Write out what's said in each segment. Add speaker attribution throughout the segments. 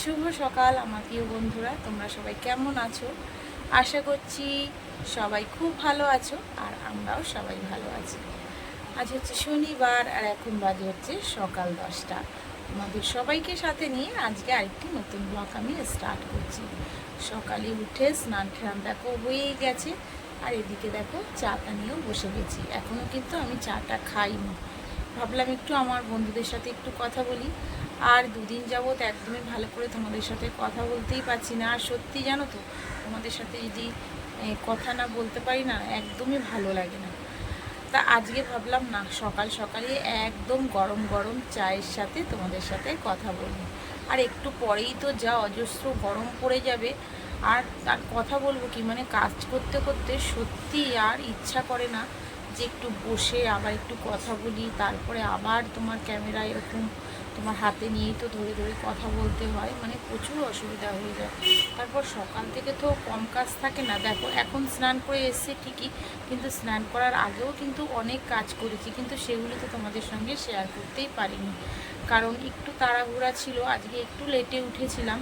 Speaker 1: শুভ সকাল আমার প্রিয় বন্ধুরা, তোমরা সবাই কেমন আছো? আশা করছি সবাই খুব ভালো আছো, আর আমরাও সবাই ভালো আছি। আজ হচ্ছে শনিবার, আর এখন বাজে হচ্ছে সকাল 10টা। আমাদের সবাইকে সাথে নিয়ে আজকে আরেকটি নতুন ব্লগ আমি স্টার্ট করছি। সকালে উঠে স্নান টান দেখো হয়েই গেছে, আর এদিকে দেখো চাটা নিয়েও বসে গেছি। এখনও কিন্তু আমি চাটা খাইনি। ভাবলাম একটু আমার বন্ধুদের সাথে একটু কথা বলি। আর দুদিন যাবৎ একদমই ভালো করে তোমাদের সাথে কথা বলতেই পারছি না। আর সত্যি জানো তো, তোমাদের সাথে যদি কথা না বলতে পারি না, একদমই ভালো লাগে না। তা আজকে ভাবলাম না, সকাল সকালে একদম গরম গরম চায়ের সাথে তোমাদের সাথে কথা বলি। আর একটু পরেই তো যা অজস্র গরম পড়ে যাবে। আর তার কথা বলবো কি, মানে কাজ করতে করতে সত্যি আর ইচ্ছা করে না যে একটু বসে আবার একটু কথা বলি, তারপরে আবার তোমার ক্যামেরা এরকম তোমার হাতে নিয়েই তো ধরে ধরে কথা বলতে হয়, মানে প্রচুর অসুবিধা হয়ে যায়। তারপর সকাল থেকে তো কম কাজ থাকে না। দেখো এখন স্নান করে এসছে ঠিকই, কিন্তু স্নান করার আগেও কিন্তু অনেক কাজ করেছি, কিন্তু সেগুলি তো তোমাদের সঙ্গে শেয়ার করতেই পারিনি, কারণ একটু তাড়াহুড়া ছিল। আজকে একটু লেটে উঠেছিলাম,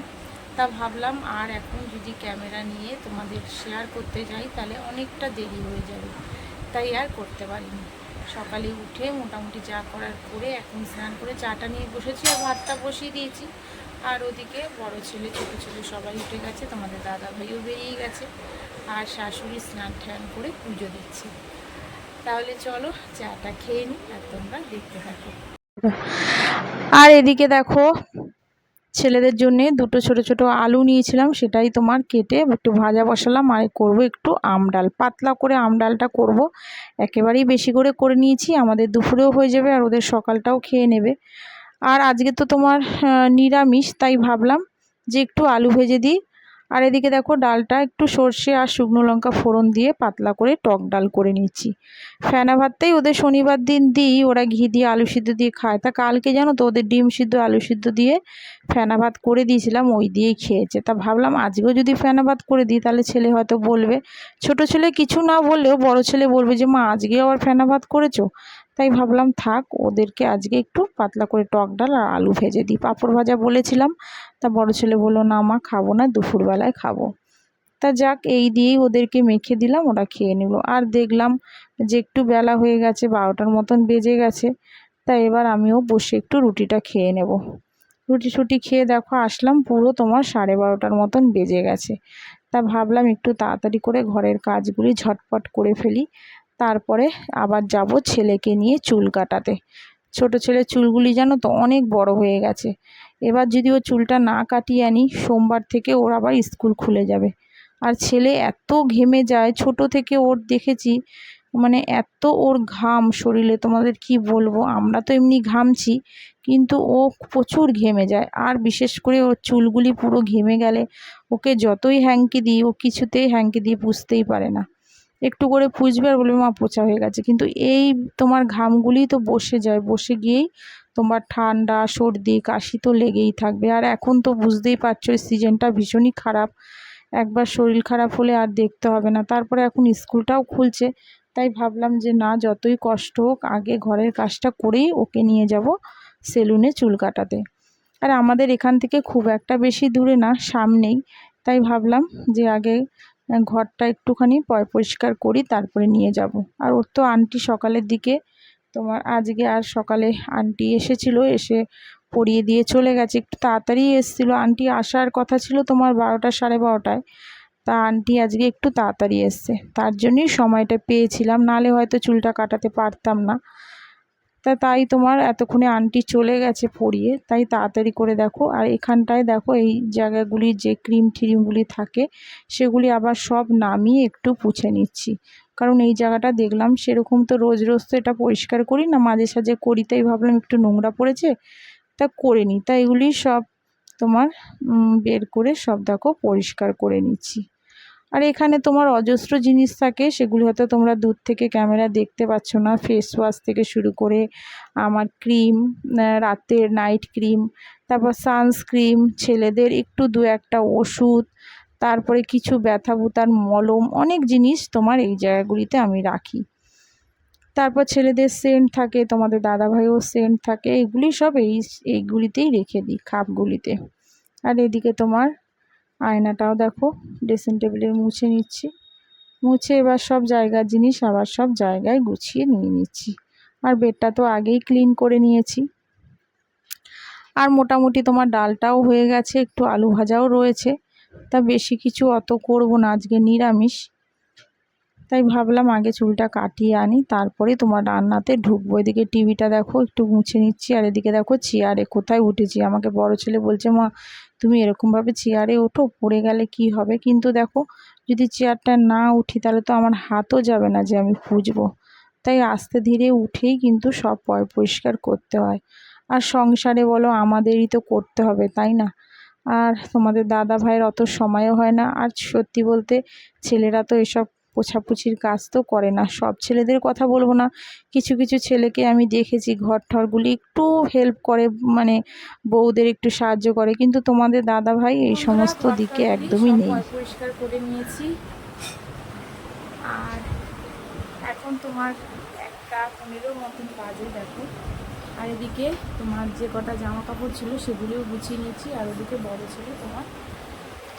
Speaker 1: তা ভাবলাম আর এখন যদি ক্যামেরা নিয়ে তোমাদের শেয়ার করতে যাই তাহলে অনেকটা দেরি হয়ে যাবে, তাই আর করতে পারিনি। সকালে উঠে মোটামুটি যা করার করে এখন স্নান করে চাটা নিয়ে বসেছি, আর ভাতটা বসিয়ে দিয়েছি। আর ওদিকে বড় ছেলে ছোটো ছেলে সবাই উঠে গেছে, তোমাদের দাদা ভাইও বেরিয়ে গেছে, আর শাশুড়ি স্নান টান করে পুজো দিচ্ছে। তাহলে চলো চাটা খেয়ে নিই, আর তোমরা দেখতে থাকো। আর এদিকে দেখো, ছেলেদের জন্যে দুটো ছোট ছোট আলু নিয়েছিলাম, সেটাই তোমার কেটে একটু ভাজা বসালাম। আর করব একটু আমডাল, পাতলা করে আমডালটা করব। একেবারেই বেশি করে করে নিয়েছি, আমাদের দুপুরেও হয়ে যাবে আর ওদের সকালটাও খেয়ে নেবে। আর আজকে তো তোমার নিরামিষ, তাই ভাবলাম যে একটু আলু ভেজে দিই। আর এদিকে দেখো ডালটা একটু সর্ষে আর শুকনো লঙ্কা ফোড়ন দিয়ে পাতলা করে টক ডাল করে নিচ্ছি। ফেনা ভাতটাই ওদের শনিবার দিন দিই, ওরা ঘি দিয়ে আলু সিদ্ধ দিয়ে খায়। তা কালকে জানো তো ওদের ডিম সিদ্ধ আলু সিদ্ধ দিয়ে ফেনা ভাত করে দিয়েছিলাম, ওই দিয়েই খেয়েছে। তা ভাবলাম আজকেও যদি ফেনা ভাত করে দিই তাহলে ছেলে হয়তো বলবে, ছোট ছেলে কিছু না বললেও বড় ছেলে বলবে যে মা আজকে আবার ফেনা ভাত করেছো। তাই ভাবলাম থাক, ওদেরকে আজকে একটু পাতলা করে টক ডাল আর আলু ভেজে দিই। পাঁপড় ভাজা বলেছিলাম, তা বড় ছেলে বললো না মা খাবো না, দুপুরবেলায় খাবো। তা যাক, এই দিয়েই ওদেরকে মেখে দিলাম, ওরা খেয়ে নিল। আর দেখলাম যে একটু বেলা হয়ে গেছে, 12টার মতন বেজে গেছে। তা এবার আমিও বসে একটু রুটিটা খেয়ে নেব। রুটি টুটি খেয়ে দেখো আসলাম, পুরো তোমার 12:30টার মতন বেজে গেছে। তা ভাবলাম একটু তাড়াতাড়ি করে ঘরের কাজগুলি ঝটপট করে ফেলি, তারপরে আবার যাব ছেলেকে নিয়ে চুল কাটাতে। ছোট ছেলের চুলগুলি জানো তো অনেক বড় হয়ে গেছে। এবার যদি ও চুলটা না কাটিয়ে আনি, সোমবার থেকে ওর আবার স্কুল খুলে যাবে। আর ছেলে এত ঘেমে যায়, ছোট থেকে ওর দেখেছি, মানে এত ওর ঘাম শরীরে, তোমাদের কি বলবো। আমরা তো এমনি ঘামছি, কিন্তু ও প্রচুর ঘেমে যায়। আর বিশেষ করে ওর চুলগুলি পুরো ঘেমে গেলে ওকে যতই হ্যাঙ্কি দিই, ও কিছুতেই হ্যাঙ্কি দিয়ে পুষতেই পারে না। একটু করে পুষবে আর বলবে মা পোঁচা হয়ে গেছে, কিন্তু এই তোমার ঘামগুলি তো বসে যায়, বসে গিয়েই তোমার ঠান্ডা সর্দি কাশি তো লেগেই থাকবে। আর এখন তো বুঝতেই পারছো এই সিজনটা ভীষণই খারাপ, একবার শরীর খারাপ হলে আর দেখতে হবে না। তারপরে এখন স্কুলটাও খুলছে, তাই ভাবলাম যে না, যতই কষ্ট হোক আগে ঘরের কাজটা করেই ওকে নিয়ে যাব সেলুনে চুল কাটাতে। আর আমাদের এখান থেকে খুব একটা বেশি দূরে না, সামনেই। তাই ভাবলাম যে আগে ঘরটা একটুখানি পরিষ্কার করি, তারপরে নিয়ে যাব। আর ওর তো আন্টি সকালের দিকে তোমার আজকে আর সকালে আন্টি এসেছিল, এসে পরিয়ে দিয়ে চলে গেছে। একটু তাড়াতাড়ি এসেছিলো, আন্টি আসার কথা ছিল তোমার 12টা 12:30টায়। তা আন্টি আজকে একটু তাড়াতাড়ি এসছে, তার জন্যই সময়টা পেয়েছিলাম, নাহলে হয়তো চুলটা কাটাতে পারতাম না। তাই তোমার এতক্ষণে আন্টি চলে গেছে পরিয়ে, তাই তাড়াতাড়ি করে দেখো। আর এখানটায় দেখো এই জায়গাগুলি যে ক্রিম ট্রিমগুলি থাকে, সেগুলি আবার সব নামিয়ে একটু পুছে নিচ্ছি। কারণ এই জায়গাটা দেখলাম সেরকম তো রোজ রোজ তো এটা পরিষ্কার করি না, মাঝে সাঝে করি, তাই ভাবলাম একটু নোংরা পড়েছে, তা করে নিই। তাই এগুলি সব তোমার বের করে সব দেখো পরিষ্কার করে নিচ্ছি। আর এখানে তোমার অজস্র জিনিস থাকে, সেগুলো হয়তো তোমরা দূর থেকে ক্যামেরা দেখতে পাচ্ছ না। ফেস ওয়াশ থেকে শুরু করে আমার ক্রিম, রাতের নাইট ক্রিম, তারপর সানস্ক্রিন, ছেলেদের একটু দু একটা ওষুধ, তারপরে কিছু ব্যথা বুতার মলম, অনেক জিনিস তোমার এই জায়গাগুলিতে আমি রাখি। তারপর ছেলেদের সেন্ট থাকে, তোমাদের দাদাভাইও সেন্ট থাকে, এগুলি সব এইগুলিতেই রেখে দিই, খাপগুলিতে। আর এদিকে তোমার আয়নাটাও দেখো ড্রেসিং টেবিলে মুছে নিচ্ছি। মুছে এবার সব জায়গার জিনিস আবার সব জায়গায় গুছিয়ে নিয়ে নিচ্ছি। আর বেডটা তো আগেই ক্লিন করে নিয়েছি। আর মোটামুটি তোমার ডালটাও হয়ে গেছে, একটু আলু ভাজাও রয়েছে। তা বেশি কিছু অত করব না, আজকে নিরামিষ। তাই ভাবলাম আগে চুলটা কাটিয়ে আনি, তারপরে তোমার রান্নাতে ঢুকবো। এদিকে টিভিটা দেখো একটু মুছে নিচ্ছি। আর এদিকে দেখো চেয়ারে কোথায় উঠেছি। আমাকে বড় ছেলে বলছে, মা তুমি এরকমভাবে চেয়ারে ওঠো, পড়ে গেলে কি হবে। কিন্তু দেখো যদি চেয়ারটা না উঠি তাহলে তো আমার হাতও যাবে না যে আমি খুঁজবো। তাই আস্তে ধীরে উঠেই কিন্তু সব পরিষ্কার করতে হয়। আর সংসারে বলো আমাদেরই তো করতে হবে, তাই না। আর তোমাদের দাদা ভাইয়ের অত সময়ও হয় না। আর সত্যি বলতে ছেলেরা তো এসব পোছাপুছির কাজ তো করে না। সব ছেলেদের কথা বলবো না, কিছু কিছু ছেলেকে আমি দেখেছি ঘর ঠরগুলি একটু হেল্প করে, মানে বউদের একটু সাহায্য করে। কিন্তু তোমাদের দাদা ভাই এই সমস্ত দিকে একদমই নেই। পরিষ্কার করে নিয়েছি। আর এখন তোমার 1:15 মতন বাজে দেখো। আর এদিকে তোমার যে কটা জামা কাপড় ছিল সেগুলিও গুছিয়ে নিয়েছি। আর ওদিকে বড় ছিল তোমার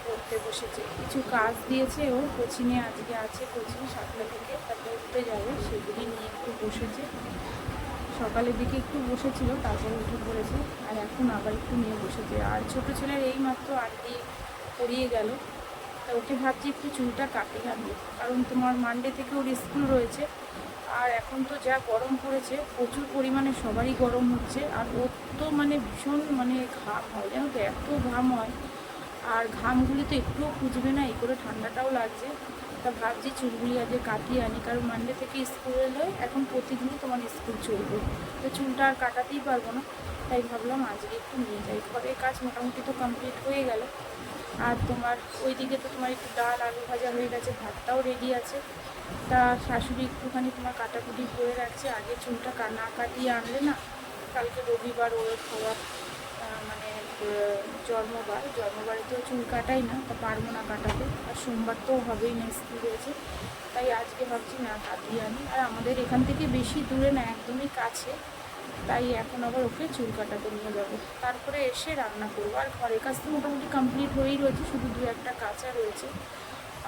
Speaker 1: পড়তে বসেছে, কিছু কাজ দিয়েছে ও কোচিংয়ে আজকে আছে, কোচিং 7টা থেকে তা পড়তে যাবে, সেগুলি নিয়ে একটু বসেছে। সকালের দিকে একটু বসেছিল, তারপরে উঠে পড়েছে। আর এখন আবার একটু নিয়ে বসেছে। আর ছোটো ছেলের এই মাত্র আন্টি পড়িয়ে গেল, তা ওকে ভাবছি একটু চুলটা কাটিয়ে আনবো, কারণ তোমার মানডে থেকে ওর স্কুল রয়েছে। আর এখন তো যা গরম পড়েছে, প্রচুর পরিমাণে সবারই গরম হচ্ছে। আর ওর তো মানে ভীষণ মানে ঘাম হয়, জানো তো, এত ঘাম হয়। আর ঘামগুলি তো একটুও খুঁজবে না, এই করে ঠান্ডাটাও লাগছে। তা ভাবছি চুলগুলি আজকে কাটিয়ে আনি, কারণ মানডে থেকে স্কুল এলে এখন প্রতিদিনই তোমার স্কুল চলবে, তো চুলটা আর কাটাতেই পারবো না। তাই ভাবলাম আজকে একটু নিয়ে যাই। ঘরের কাজ মোটামুটি তো কমপ্লিট হয়ে গেল। আর তোমার ওইদিকে তো তোমার একটু ডাল আলু ভাজা হয়ে গেছে, ভাতটাও রেডি আছে। তা শাশুড়ি একটুখানি তোমার কাটাকুটি করে রাখছে, আগে চুলটা না কাটিয়ে আনলে না, কালকে রবিবার ওর খাওয়ার মানে জন্মবারে তো চুল কাটাই না, তা পারবো না কাটাতে। আর সোমবার তো হবেই না, স্কুল রয়েছে। তাই আজকে ভাবছি না কাটিয়ে আনি। আর আমাদের এখান থেকে বেশি দূরে না, একদমই কাছে। তাই এখন আবার ওকে চুল কাটাতে নিয়ে যাবো, তারপরে এসে রান্না করবো। আর ঘরের কাজ তো মোটামুটি কমপ্লিট হয়েই রয়েছে, শুধু 2-1টা কাঁচা রয়েছে।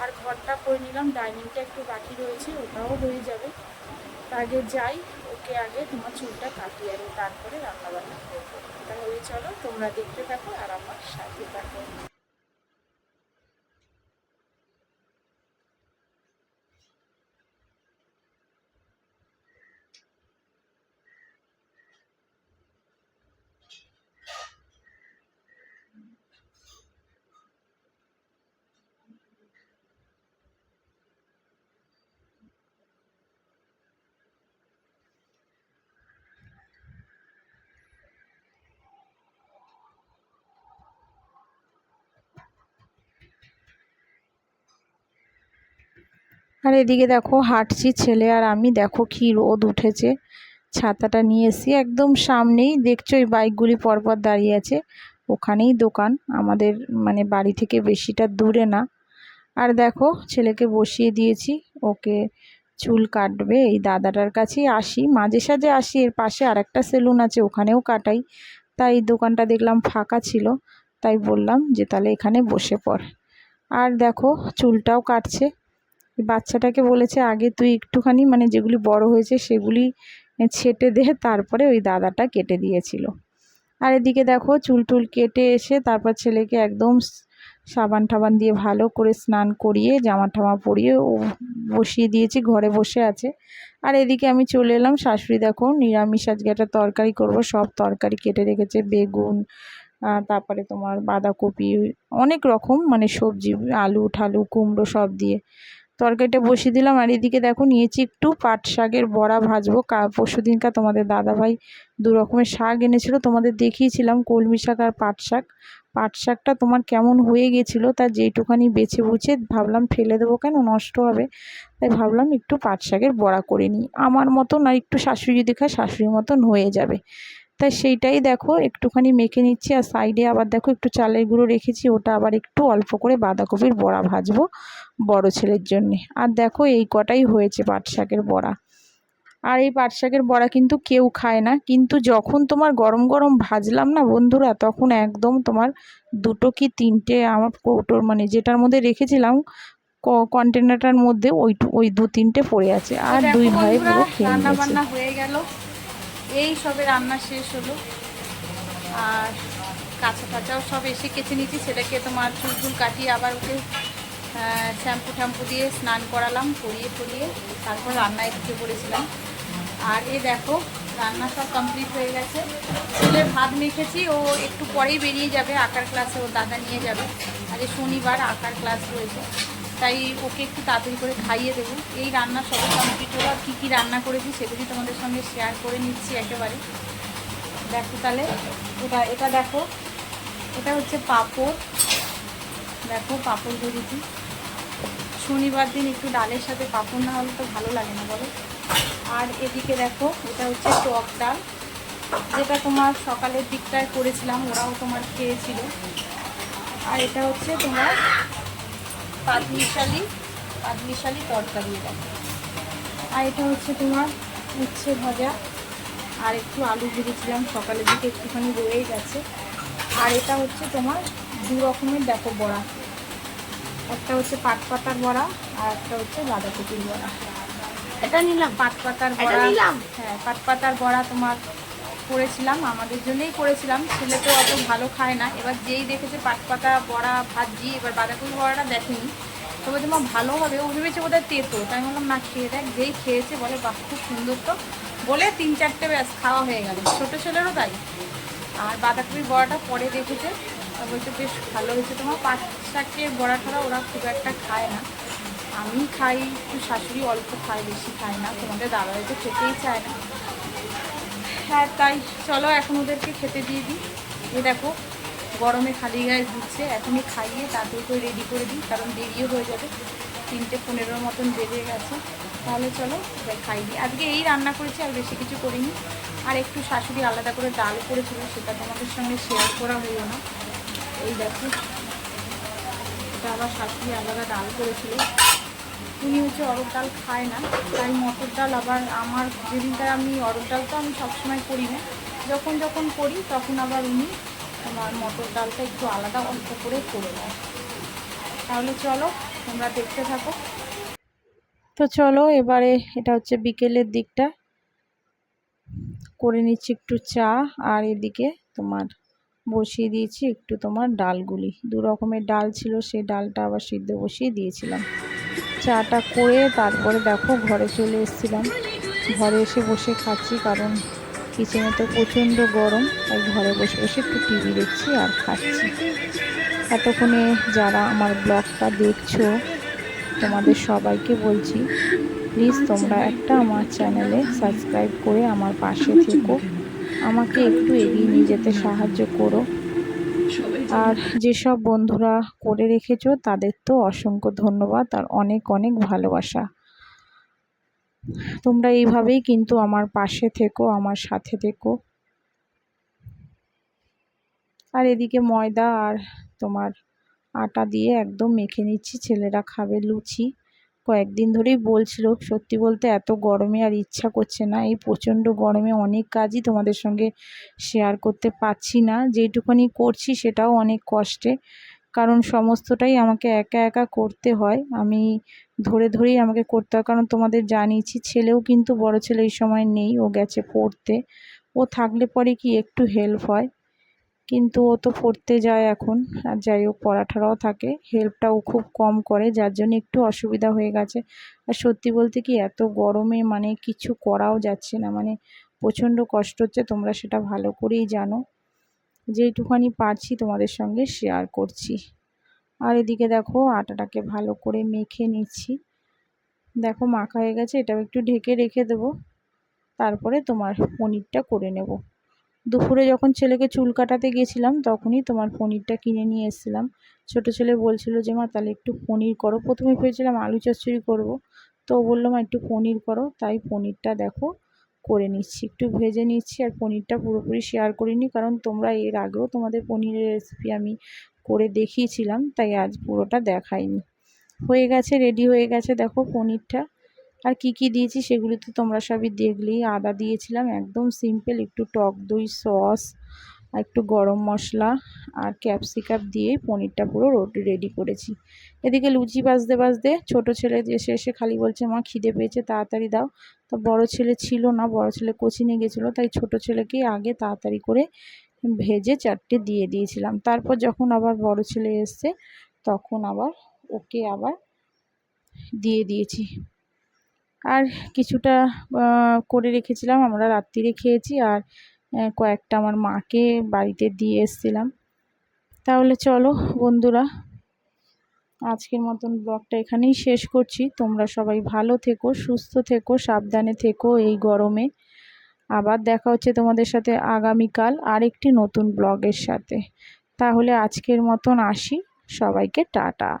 Speaker 1: আর ঘরটা করে নিলাম, ডাইনিংটা একটু বাকি রয়েছে, ওটাও হয়ে যাবে। আগে যাই, ওকে আগে তোমার চুলটা কাটিয়ে আনি, তারপরে রান্নাবান্না করবো। তাহলে চলো তোমরা দেখতে থাকো আর আমার সাথে থাকো। আর এদিকে দেখো হাঁটছি, ছেলে আর আমি, দেখো কি রোদ উঠেছে। ছাতাটা নিয়ে এসি, একদম সামনেই দেখছো এই বাইকগুলি পরপর দাঁড়িয়ে আছে, ওখানেই দোকান আমাদের, মানে বাড়ি থেকে বেশিটা দূরে না। আর দেখো ছেলেকে বসিয়ে দিয়েছি, ওকে চুল কাটবে। এই দাদাটার কাছেই আসি, মাঝে সাঝে আসি, এর পাশে আরেকটা সেলুন আছে, ওখানেও কাটাই। তাই এই দোকানটা দেখলাম ফাঁকা ছিল, তাই বললাম যে তাহলে এখানে বসে পড়। আর দেখো চুলটাও কাটছে। বাচ্চাটাকে বলেছে আগে তুই একটুখানি মানে যেগুলি বড় হয়েছে সেগুলি ছেটে দে, তারপরে ওই দাদাটা কেটে দিয়েছিল। আর এদিকে দেখো চুল টুল কেটে এসে তারপর ছেলেকে একদম সাবান টাবান দিয়ে ভালো করে স্নান করিয়ে জামা টামা পরিয়ে ও বসিয়ে দিয়েছি, ঘরে বসে আছে। আর এদিকে আমি চলে এলাম, শাশুড়ি দেখো নিরামিষ আজকে একটা তরকারি করব, সব তরকারি কেটে রেখেছে, বেগুন, তারপরে তোমার বাঁধাকপি, অনেক রকম মানে সবজি, আলু ঠালু কুমড়ো সব দিয়ে তরকারিটা বসিয়ে দিলাম। আর এদিকে দেখো নিয়েছি একটু পাট শাকের বড়া ভাজবো। পরশু দিনকার তোমাদের দাদাভাই 2 রকমের শাক এনেছিল, তোমাদের দেখিয়েছিলাম, কলমি শাক আর পাট শাক। পাট শাকটা তোমার কেমন হয়ে গেছিলো, তার যেইটুখানি বেছে বুঝে ভাবলাম ফেলে দেবো কেন, নষ্ট হবে, তাই ভাবলাম একটু পাট শাকের বড়া করে নিই। আমার মতন আর একটু শাশুড়ি যদি খায় শাশুড়ির মতন হয়ে যাবে, তাই সেইটাই দেখো একটুখানি মেখে নিচ্ছি। আর সাইডে আবার দেখো একটু চালের গুঁড়ো রেখেছি, ওটা আবার একটু অল্প করে বাঁধাকপির বড়া ভাজবো বড় ছেলের জন্যে। আর দেখো এই কটাই হয়েছে পাট শাকের বড়া। আর এই পাট শাকের বড়া কিন্তু কেউ খায় না, কিন্তু যখন তোমার গরম গরম ভাজলাম না বন্ধুরা, তখন একদম তোমার 2 কি 3টে আমার কৌটোর মানে যেটার মধ্যে রেখেছিলাম কন্টেনারটার মধ্যে ওই 2-3টে পড়ে আছে। আর দুই ভাই পুরো খেয়ে নিয়েছে। রান্না বান্না হয়ে গেল, এই সবে রান্না শেষ হলো। আর কাঁচা কাঁচাও সব এসে কেচে নিচ্ছি, ছেলেকে তোমার চুল কাটিয়ে আবার ওকে শ্যাম্পু দিয়ে স্নান করালাম, করিয়ে তারপর রান্নায় ঢুকে পড়েছিলাম। আর এই দেখো রান্না সব কমপ্লিট হয়ে গেছে। ছেলে ভাত মেখেছি, ও একটু পরেই বেরিয়ে যাবে আঁকার ক্লাসে, ও দাদা নিয়ে যাবে। আজ শনিবার আঁকার ক্লাস রয়েছে, তাই ওকে একটু তাড়াতাড়ি করে খাইয়ে দেবো। এই রান্না সবই কমপ্লিট হলো। কী কী রান্না করেছি সেগুলি তোমাদের সঙ্গে শেয়ার করে নিচ্ছি একেবারে। দেখো তাহলে এটা দেখো, এটা হচ্ছে পাঁপড়। দেখো পাঁপড় ভেজেছি। শনিবার দিন একটু ডালের সাথে পাঁপড় না হলে তো ভালো লাগে না বলো। আর এদিকে দেখো এটা হচ্ছে টক ডাল, যেটা তোমার সকালের দিকটায় করেছিলাম, ওরাও তোমার খেয়েছিল। আর এটা হচ্ছে তোমার পাঁচমিশালি তরকারি এটা। আর এটা হচ্ছে তোমার উচ্ছে ভাজা, আর একটু আলু ভেজেছিলাম সকালের দিকে, একটুখানি রয়ে গেছে। আর এটা হচ্ছে তোমার 2 রকমের দেখো বড়া, একটা হচ্ছে পাট পাতার বড়া আর একটা হচ্ছে বাঁধাকপির বড়া। এটা নিলাম পাট পাতার বড়া, হ্যাঁ পাট পাতার বড়া তোমার করেছিলাম, আমাদের জন্যই করেছিলাম। ছেলে তো অত ভালো খায় না, এবার যেই দেখেছে পাট পাতা বড়া ভাজি, এবার বাঁধাকপি বড়াটা দেখেনি, তবে তোমার ভালো হবে, ও ভেবেছে বোধহয় তেতো, তাই বললাম না খেয়ে দেখ। যেই খেয়েছে বলে বাহ খুব সুন্দর তো, বলে 3-4টে ব্যাস খাওয়া হয়ে গেল, ছোটো ছেলেরও তাই। আর বাঁধাকপির বড়াটা পরে দেখেছে, বলতে বেশ ভালো হয়েছে। তোমার পাট শাকের বড়া ঠড়া ওরা খুব একটা খায় না, আমি খাই, একটু শাশুড়ি অল্প খায়, বেশি খায় না, তোমাদের দাদা হয়তো খেতেই চায় না। হ্যাঁ তাই চলো এখন ওদেরকে খেতে দিয়ে দিই। এ দেখো গরমে খালি গায়ে ঘুরছে, এখনই খাইয়ে তাড়াতাড়ি করে রেডি করে দিই, কারণ দেরিও হয়ে যাবে, 3টে 15 মতন বেজে গেছে। তাহলে চলো এবার খাই দিই। আজকে এই রান্না করেছি, আর বেশি কিছু করিনি। আর একটু শাশুড়ি আলাদা করে ডাল করেছিল, সেটা তোমাদের সঙ্গে শেয়ার করা হলো না। এই দেখো এটা আবার শাশুড়ি আলাদা ডাল করেছিল। উনি হচ্ছে অরড় ডাল খায় না, তাই মটর ডাল। আবার আমার যেদিনকার আমি অরড় ডাল তো আমি সবসময় করি না, যখন করি তখন আবার উনি আমার মটর ডালটা একটু আলাদা অল্প করে দেয়। তাহলে চলো তোমরা দেখতে থাকো। তো চলো এবারে এটা হচ্ছে বিকেলের দিকটা, করে নিচ্ছি একটু চা। আর এদিকে তোমার বসিয়ে দিয়েছি একটু তোমার ডালগুলি, 2 রকমের ডাল ছিল, সেই ডালটা আবার সিদ্ধ বসিয়ে দিয়েছিলাম। চাটা করে তারপরে দেখো ঘরে চলে এসেছিলাম, ঘরে এসে বসে খাচ্ছি, কারণ কিচেনে তো প্রচণ্ড গরম, তাই ঘরে বসে বসে একটু টিভি দেখছি আর খাচ্ছি। এতক্ষণে যারা আমার ব্লগটা দেখছো তোমাদের সবাইকে বলছি, প্লিজ তোমরা একটা আমার চ্যানেলে সাবস্ক্রাইব করে আমার পাশে থেকো, আমাকে একটু এগিয়ে নিয়ে যেতে সাহায্য করো। আর যেসব বন্ধুরা করে রেখেছো তাদের তো অসংখ্য ধন্যবাদ আর অনেক অনেক ভালোবাসা। তোমরা এইভাবেই কিন্তু আমার পাশে থেকো, আমার সাথে থেকো। আর এদিকে ময়দা আর তোমার আটা দিয়ে একদম মেখে নিচ্ছি, ছেলেরা খাবে লুচি। কয়েকদিন ধরেই বলছিল, সত্যি বলতে এত গরমে আর ইচ্ছা করছে না, এই প্রচণ্ড গরমে অনেক কাজই তোমাদের সঙ্গে শেয়ার করতে পারছি না, যেটুকুনি করছি সেটাও অনেক কষ্টে, কারণ সমস্তটাই আমাকে একা একা করতে হয়, আমি ধরেই আমাকে করতে হয়। কারণ তোমাদের জানিয়েছি ছেলেও কিন্তু, বড় ছেলে এই সময় নেই, ও গেছে পড়তে, ও থাকলে পরে কি একটু হেল্প হয়, কিন্তু ও তো পড়তে যায় এখন। আর যাই হোক পড়াঠারাও থাকে, হেল্পটাও খুব কম করে, যার জন্য একটু অসুবিধা হয়ে গেছে। আর সত্যি বলতে কি এত গরমে মানে কিছু করাও যাচ্ছে না, মানে প্রচণ্ড কষ্ট হচ্ছে, তোমরা সেটা ভালো করেই জানো। যেইটুখানি পারছি তোমাদের সঙ্গে শেয়ার করছি। আর এদিকে দেখো আটাটাকে ভালো করে মেখে নিচ্ছি, দেখো মাখা হয়ে গেছে, এটাও একটু ঢেকে রেখে দেবো, তারপরে তোমার পনিরটা করে নেব। দুপুরে যখন ছেলেকে চুল কাটাতে গেছিলাম তখনই তোমার পনিরটা কিনে নিয়ে এসেছিলাম। ছোটো ছেলে বলছিল যে মা তাহলে একটু পনির করো, প্রথমে ভেবেছিলাম আলু চচ্চড়ি করব, তো বললো মা একটু পনির করো, তাই পনিরটা দেখো করে নিচ্ছি, একটু ভেজে নিচ্ছি। আর পনিরটা পুরোপুরি শেয়ার করিনি, কারণ তোমরা এর আগেও তোমাদের পনিরের রেসিপি আমি করে দেখিয়েছিলাম, তাই আজ পুরোটা দেখাইনি। হয়ে গেছে, রেডি হয়ে গেছে দেখো পনিরটা। আর কি কি দিয়েছি সেগুলি তো তোমরা সবই দেখলেই। আদা দিয়েছিলাম, একদম সিম্পল, একটু টক দই, সস আর একটু গরম মশলা আর ক্যাপসিকাম দিয়ে পনিরটা পুরো রেডি করেছি। এদিকে লুচি ভাজতে ভাজতে ছোটো ছেলে এসে এসে খালি বলছে মা খিদে পেয়েছে তাড়াতাড়ি দাও। তো বড় ছেলে ছিল না, বড় ছেলে কোচিংয়ে গেছিলো, তাই ছোট ছেলেকেই আগে তাড়াতাড়ি করে ভেজে 4টে দিয়ে দিয়েছিলাম। তারপর যখন আবার বড় ছেলে এসছে তখন আবার ওকে আবার দিয়ে দিয়েছি। আর কিছুটা করে রেখেছিলাম, আমরা রাত্রিরে খেয়েছি, আর কয়েকটা আমার মাকে বাড়িতে দিয়ে এসেছিলাম। তাহলে চলো বন্ধুরা, আজকের মতন ব্লগটা এখানেই শেষ করছি। তোমরা সবাই ভালো থেকো, সুস্থ থেকো, সাবধানে থেকো এই গরমে। আবার দেখা হচ্ছে তোমাদের সাথে আগামীকাল আরেকটি নতুন ব্লগের সাথে। তাহলে আজকের মতন আসি, সবাইকে টাটা।